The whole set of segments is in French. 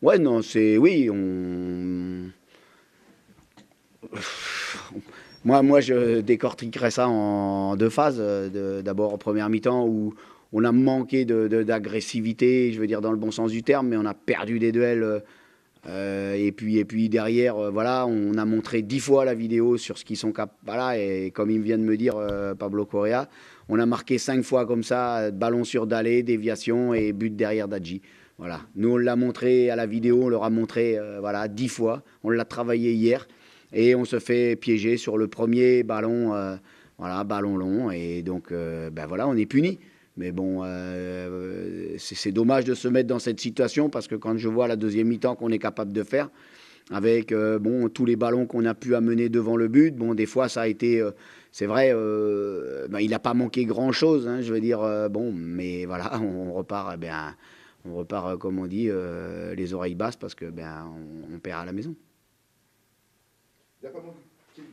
Ouais, non, c'est oui, moi, je décortiquerais ça en deux phases. D'abord en première mi-temps où on a manqué d'agressivité, je veux dire dans le bon sens du terme, mais on a perdu des duels. Et puis derrière, voilà, on a montré 10 fois la vidéo sur ce qu'ils sont capables. Voilà, et comme il vient de me dire Pablo Correa, on a marqué 5 fois comme ça, ballon sur Dallé, déviation et but derrière Dadji. Voilà. Nous, on l'a montré à la vidéo, on leur a montré voilà, 10 fois. On l'a travaillé hier et on se fait piéger sur le premier ballon, voilà, ballon long. Et donc, ben voilà, on est puni. Mais bon, c'est dommage de se mettre dans cette situation parce que quand je vois la deuxième mi-temps qu'on est capable de faire, avec bon, tous les ballons qu'on a pu amener devant le but, bon, des fois ça a été, c'est vrai, ben, il n'a pas manqué grand-chose, hein, je veux dire, bon, mais voilà, on repart, ben, on repart, comme on dit, les oreilles basses parce que ben, on perd à la maison. Il n'a pas manqué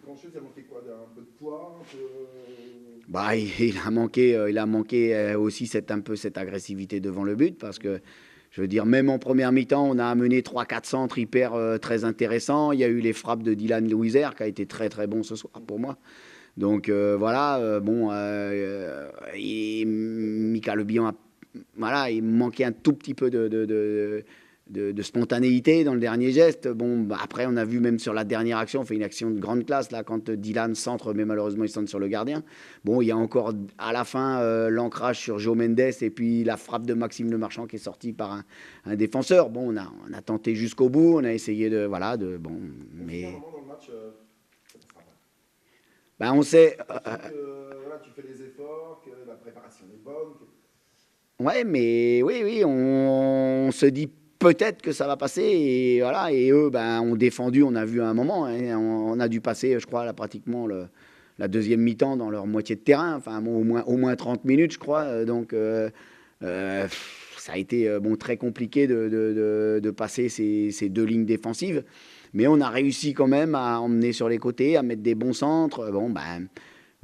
grand-chose, il a manqué quoi? Un peu de poids, un peu... Bah, il a manqué aussi un peu cette agressivité devant le but parce que je veux dire, même en première mi-temps, on a amené 3-4 centres hyper très intéressants. Il y a eu les frappes de Dylan Louiser qui a été très très bon ce soir pour moi. Donc voilà, bon, Mika Le Bihan, voilà, il manquait un tout petit peu de spontanéité dans le dernier geste. Bon, bah, après, on a vu même sur la dernière action, on fait une action de grande classe, là, quand Dylan centre, mais malheureusement, il centre sur le gardien. Bon, il y a encore à la fin l'ancrage sur Joe Mendes et puis la frappe de Maxime Le Marchand qui est sortie par un défenseur. Bon, on a tenté jusqu'au bout, on a essayé de. Voilà, de. Bon, mais. À un moment dans le match, ça ne passera pas. Ben, on sait. Tu sens que voilà, tu fais des efforts, que la préparation est bonne. Ouais, mais oui, oui, on se dit peut-être que ça va passer et voilà. Et eux, ben, ont défendu. On a vu à un moment, hein, on a dû passer, je crois, là, pratiquement la deuxième mi-temps dans leur moitié de terrain. Enfin, bon, au moins 30 minutes, je crois. Donc, euh, ça a été bon, très compliqué de passer ces deux lignes défensives. Mais on a réussi quand même à emmener sur les côtés, à mettre des bons centres. Bon, ben.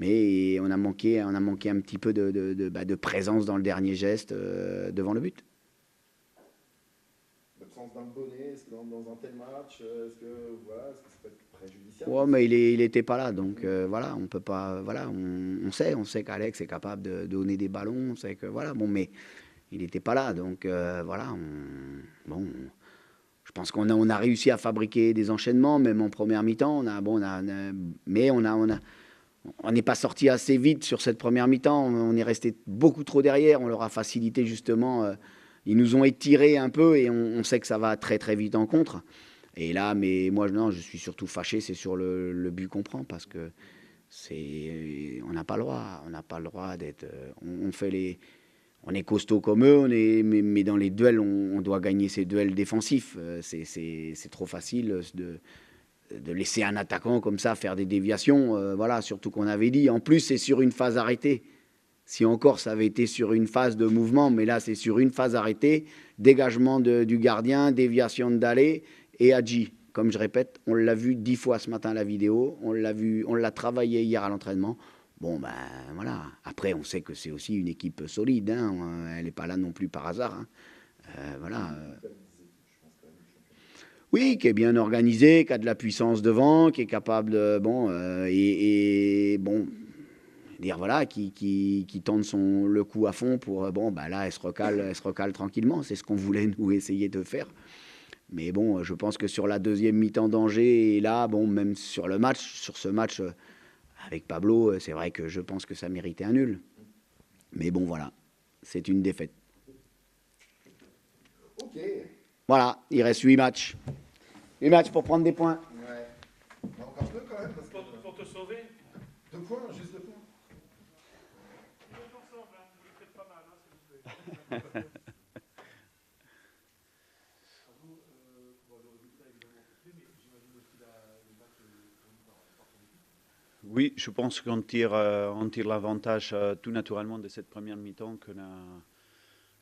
Mais on a manqué un petit peu de présence dans le dernier geste devant le but. L'absence d'un bonnet, est-ce que dans un tel match, voilà, est-ce que ça peut être préjudiciable Ouais, aussi? mais il était pas là, donc voilà, on peut pas, voilà, on sait qu'Alex est capable de donner des ballons, on sait que voilà, bon, mais il n'était pas là, donc voilà, bon, je pense on a réussi à fabriquer des enchaînements, même en première mi-temps, mais on n'est pas sorti assez vite sur cette première mi-temps. On est resté beaucoup trop derrière. On leur a facilité justement. Ils nous ont étiré un peu et on sait que ça va très très vite en contre. Et là, mais moi, non, je suis surtout fâché, c'est sur le but qu'on prend parce que on n'a pas le droit. On n'a pas le droit d'être. On fait on est costaud comme eux, mais dans les duels, on doit gagner ces duels défensifs. C'est trop facile de laisser un attaquant comme ça faire des déviations, voilà, surtout qu'on avait dit. En plus, c'est sur une phase arrêtée. Si encore ça avait été sur une phase de mouvement, mais là c'est sur une phase arrêtée, dégagement du gardien, déviation de Dallé et Hadji. Comme je répète, on l'a vu 10 fois ce matin à la vidéo, on l'a travaillé hier à l'entraînement. Bon ben voilà. Après, on sait que c'est aussi une équipe solide, hein. Elle n'est pas là non plus par hasard, hein. Voilà. Oui, qui est bien organisé, qui a de la puissance devant, qui est capable de, bon, et bon, dire voilà, qui tente le coup à fond pour, bon, bah là, elle se recale tranquillement. C'est ce qu'on voulait nous essayer de faire. Mais bon, je pense que sur la deuxième mi-temps d'Angers, et là, bon, même sur le match, sur ce match avec Pablo, c'est vrai que je pense que ça méritait un nul. Mais bon, voilà, c'est une défaite. Ok. Voilà, il reste 8 matchs. 8 matchs pour prendre des points. Ouais. Encore peu quand même, parce que... Pour te sauver. 2 points, juste 2 points. Oui, je pense on tire l'avantage tout naturellement de cette première mi-temps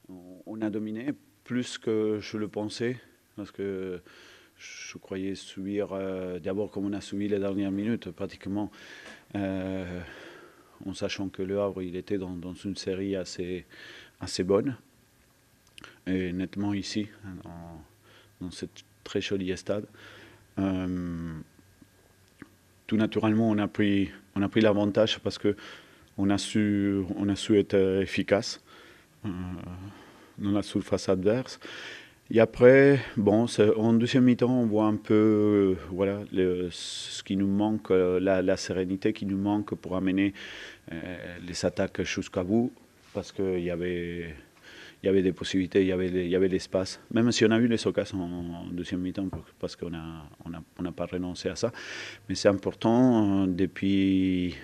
on a dominé, plus que je le pensais, parce que je croyais subir, d'abord comme on a subi les dernières minutes, pratiquement, en sachant que Le Havre il était dans une série assez bonne. Et nettement ici, dans ce très joli stade. Tout naturellement, on a pris l'avantage parce qu'on a su être efficace dans la surface adverse. Et après, bon, en deuxième mi-temps, on voit un peu voilà, ce qui nous manque, la sérénité qui nous manque pour amener les attaques jusqu'à bout, parce qu'il y avait des possibilités, il y avait l'espace. Même si on a eu les occasions en deuxième mi-temps, parce qu'on n'a pas renoncé à ça. Mais c'est important, depuis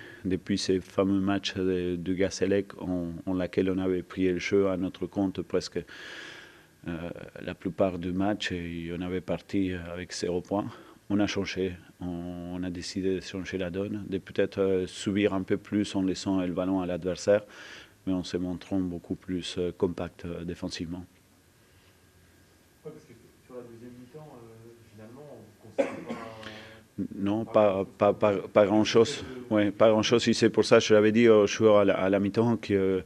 ces fameux matchs de Gazelec, en laquelle on avait pris le jeu à notre compte presque la plupart du match, et on avait parti avec 0 points. On a changé, on a décidé de changer la donne, de peut-être subir un peu plus en laissant le ballon à l'adversaire, mais en se montrant beaucoup plus compact défensivement. Ouais, parce que sur la deuxième mi-temps, finalement, on ne considère pas... Non, pas grand-chose. Ouais, pas grand-chose. C'est pour ça que je l'avais dit aux joueurs à la mi-temps qu'il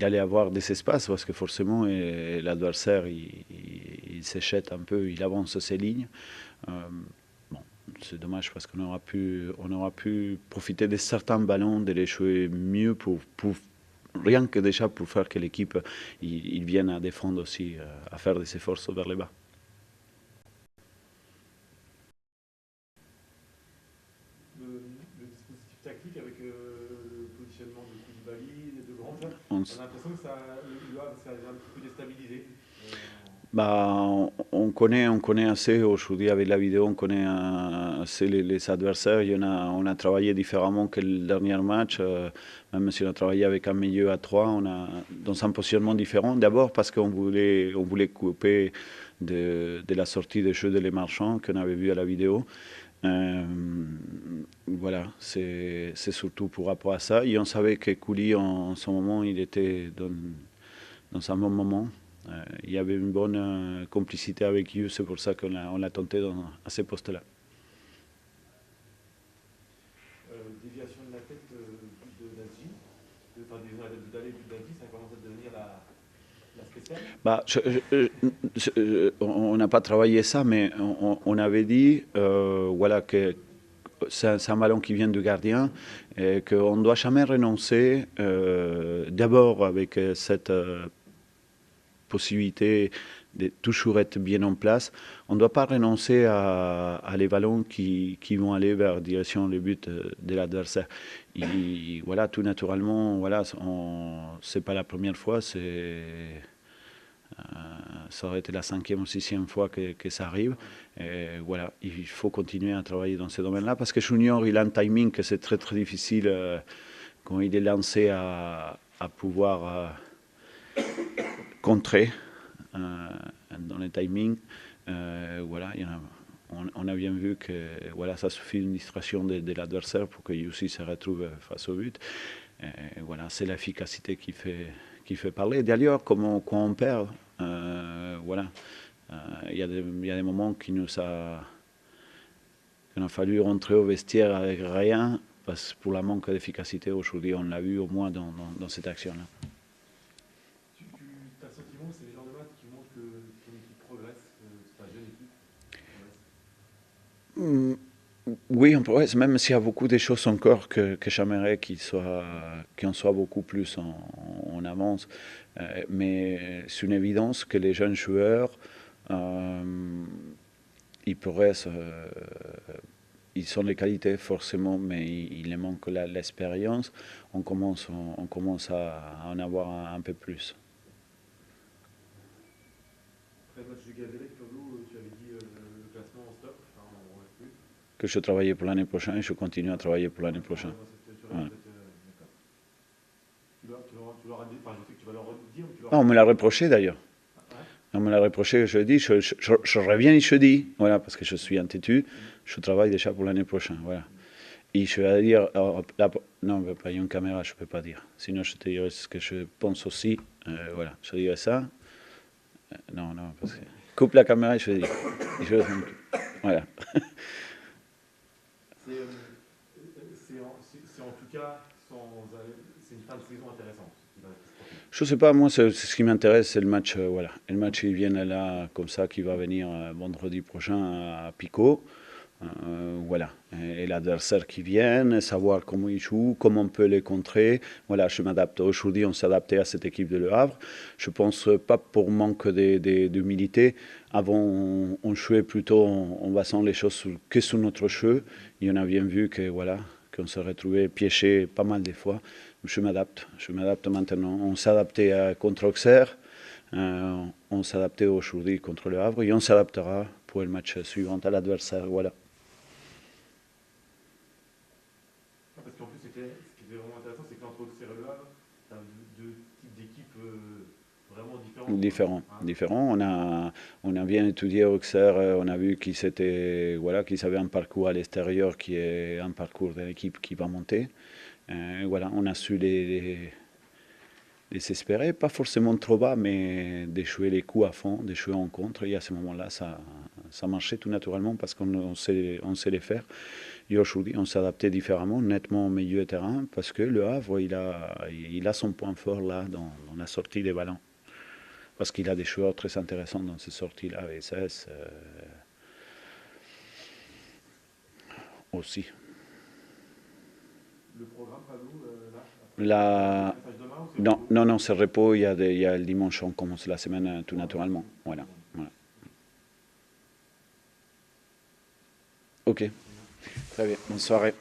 allait avoir des espaces, parce que forcément l'adversaire il s'échette un peu, il avance ses lignes. Bon, c'est dommage parce qu'on aura pu profiter de certains ballons, de les jouer mieux pour rien que déjà pour faire que l'équipe il vienne à défendre aussi, à faire des efforts vers le bas. Le dispositif tactique avec le positionnement de Koulibaly, de grands joueurs, On a l'impression que le Havre s'est un petit peu déstabilisé. On connaît assez aujourd'hui avec la vidéo, on connaît assez les adversaires. On a travaillé différemment que le dernier match, même si on a travaillé avec un milieu à 3, dans un positionnement différent. D'abord parce qu'on voulait couper de la sortie des jeux de Les Marchands qu'on avait vu à la vidéo. Voilà, c'est surtout pour rapport à ça. Et on savait que Kouli, en ce moment, il était dans un bon moment. Il y avait une bonne complicité avec eux, c'est pour ça qu'on l'a tenté à ces postes-là. Déviation de la tête de Dadji, de Dalé de Dadji, ça commence à devenir la spéciale. On n'a pas travaillé ça, mais on avait dit voilà, que c'est un ballon qui vient du gardien et qu'on ne doit jamais renoncer, d'abord avec cette possibilité de toujours être bien en place. On ne doit pas renoncer à les ballons qui vont aller vers la direction du but de l'adversaire. Et voilà, tout naturellement, voilà, c'est pas la première fois, ça aurait été la 5e ou 6e fois que ça arrive. Et voilà, il faut continuer à travailler dans ce domaine-là parce que Junior, il a un timing que c'est très très difficile quand il est lancé à pouvoir contrer dans le timing. Voilà, on a bien vu que voilà, ça suffit une distraction de l'adversaire pour qu'il aussi se retrouve face au but. Voilà, c'est l'efficacité qui fait parler. D'ailleurs, quand on perd, voilà, il y a des moments qu'on a fallu rentrer au vestiaire avec rien, parce que pour la manque d'efficacité aujourd'hui, on l'a vu au moins dans cette action-là. Tu as le sentiment que c'est les genres de matchs qui montrent que ton équipe progresse, ta jeune équipe progresse? Oui, on progresse, même s'il y a beaucoup de choses encore que j'aimerais qu'on soit beaucoup plus en avance. Mais c'est une évidence que les jeunes joueurs, ils progressent. Ils ont les qualités forcément, mais il leur manque l'expérience. On commence à en avoir un peu plus. Après le match de Gazelec, Claudio, tu avais dit le classement en stop, enfin, on reste plus. Que je travaillais pour l'année prochaine et je continue à travailler pour l'année prochaine. D'accord. Tu leur as dit, enfin, je sais que tu vas leur dire, ou tu leur Non, on me l'a reproché d'ailleurs. On me l'a reproché jeudi, je reviens et jeudi, voilà, parce que je suis entêtu, je travaille déjà pour l'année prochaine, voilà. Et je vais dire, non, il y a une caméra, je ne peux pas dire. Sinon, je te dirai ce que je pense aussi, voilà, je dirais ça. Non, parce que coupe la caméra et je dis. Voilà. C'est en tout cas, c'est une fin de saison intéressante. Je sais pas, moi, c'est ce qui m'intéresse, c'est le match. Voilà, et le match, il vient là, comme ça, qui va venir vendredi prochain à Pico. Voilà, et l'adversaire qui vient, savoir comment ils jouent, comment on peut les contrer. Voilà, je m'adapte. Aujourd'hui, on s'adaptait à cette équipe de Le Havre. Je pense pas pour manque d'humilité. Avant, on jouait plutôt en basant les choses que sur notre jeu. Et on a bien vu que voilà, qu'on se retrouvait piégé pas mal des fois. Je m'adapte maintenant. On s'adaptait contre Auxerre. On s'adaptait aujourd'hui contre Le Havre et on s'adaptera pour le match suivant à l'adversaire. Voilà. Parce qu'en plus, ce qui était vraiment intéressant, c'est qu'entre Auxerre et Le Havre, tu as deux types d'équipes vraiment différentes. Différents. On a bien étudié Auxerre, on a vu qu'ils avaient un parcours à l'extérieur qui est un parcours d'une équipe qui va monter. Voilà, on a su les espérer, pas forcément trop bas, mais de jouer les coups à fond, de jouer en contre. Et à ce moment-là, ça marchait tout naturellement parce qu'on sait les faire. Et aujourd'hui, on s'adaptait différemment, nettement au milieu de terrain, parce que Le Havre, il a son point fort là dans la sortie des ballons. Parce qu'il a des joueurs très intéressants dans ces sorties-là, VSS aussi. Le programme, Padou, là Non, c'est repos. Il y a le dimanche, on commence la semaine tout naturellement. Voilà. Ok. Très bien. Bonne soirée.